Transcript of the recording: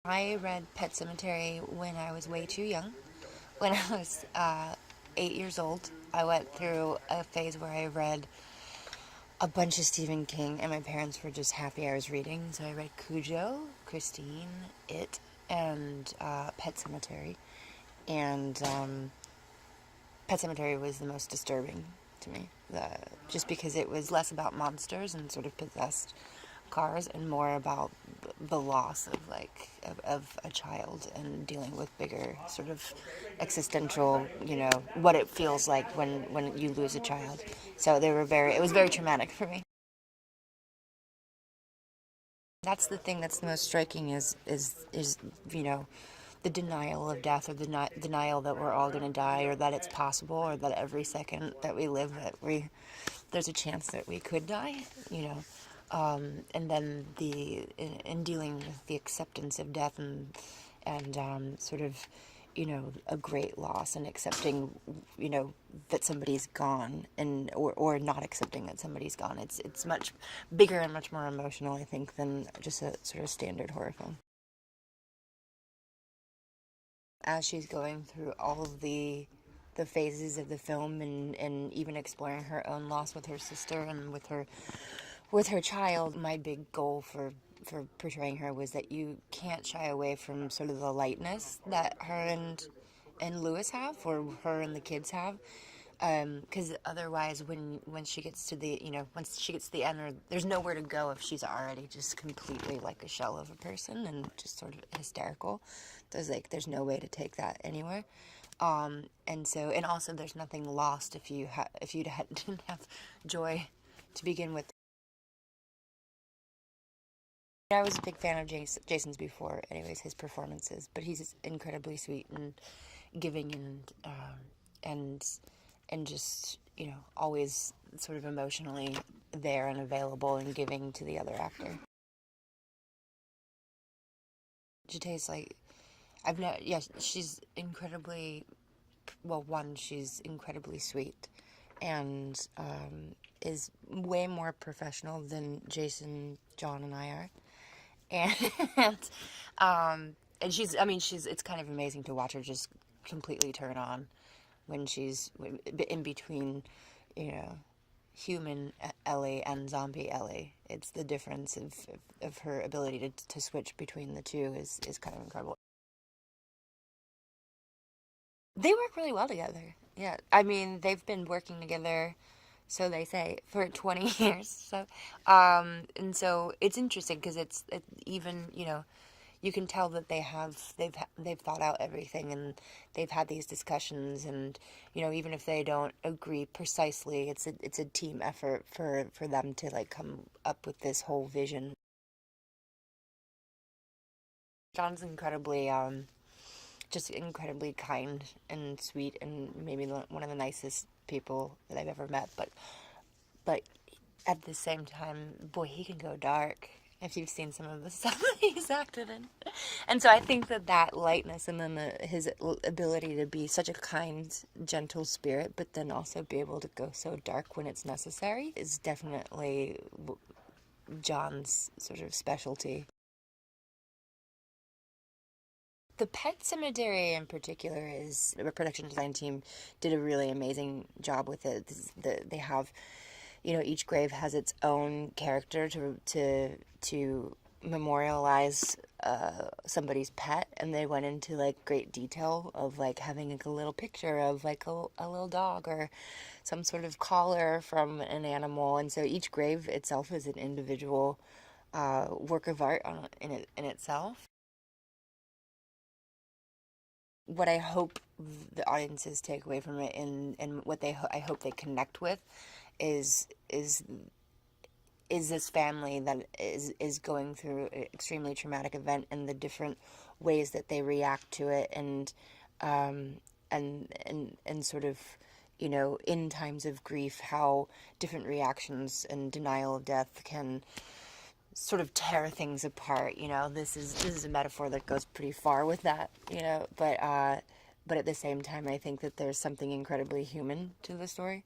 I read Pet Sematary when I was way too young. When I was 8 years old, I went through a phase where I read a bunch of Stephen King, and my parents were just happy I was reading. So I read Cujo, Christine, It, and Pet Sematary. And Pet Sematary was the most disturbing to me, just because it was less about monsters and sort of possessed cars and more about the loss of a child and dealing with bigger sort of existential, what it feels like when you lose a child. So it was very traumatic for me. That's the thing that's the most striking is the denial of death, or the denial that we're all going to die, or that it's possible, or that every second that we live there's a chance that we could die. And then in dealing with the acceptance of death and sort of a great loss, and accepting that somebody's gone, and or not accepting that somebody's gone. It's much bigger and much more emotional, I think, than just a sort of standard horror film. As she's going through all of the phases of the film, and even exploring her own loss with her sister and with her child, my big goal for portraying her was that you can't shy away from sort of the lightness that her and Lewis have, or her and the kids have, because otherwise, when she gets to the once she gets to the end, there's nowhere to go if she's already just completely like a shell of a person and just sort of hysterical. There's no way to take that anywhere. And also there's nothing lost if you didn't have joy to begin with. I was a big fan of Jason's before, anyways, his performances, but he's incredibly sweet and giving, and just always sort of emotionally there and available and giving to the other actor. Jud's like, she's incredibly, well, one, she's incredibly sweet, and is way more professional than Jason, John, and I are. And it's kind of amazing to watch her just completely turn on when she's in between, human Ellie and zombie Ellie. It's the difference of her ability to switch between the two is kind of incredible. They work really well together. Yeah, I mean, they've been working together, so they say, for 20 years. And so it's interesting because even you can tell that they've thought out everything, and they've had these discussions, and even if they don't agree precisely, it's a team effort for them to like come up with this whole vision. John's just incredibly kind and sweet, and maybe one of the nicest people that I've ever met. But at the same time, boy, he can go dark if you've seen some of the stuff that he's acted in. And so I think that lightness, and then his ability to be such a kind, gentle spirit, but then also be able to go so dark when it's necessary, is definitely John's sort of specialty. The Pet Cemetery in particular is the production design team did a really amazing job with it. They have, each grave has its own character to memorialize somebody's pet, and they went into like great detail of like having like a little picture of like a little dog or some sort of collar from an animal, and so each grave itself is an individual work of art in itself. What I hope the audiences take away from it, and what I hope they connect with, is this family that is going through an extremely traumatic event, and the different ways that they react to it, and sort of, in times of grief, how different reactions and denial of death can sort of tear things apart. This is a metaphor that goes pretty far with that, but at the same time, I think that there's something incredibly human to the story.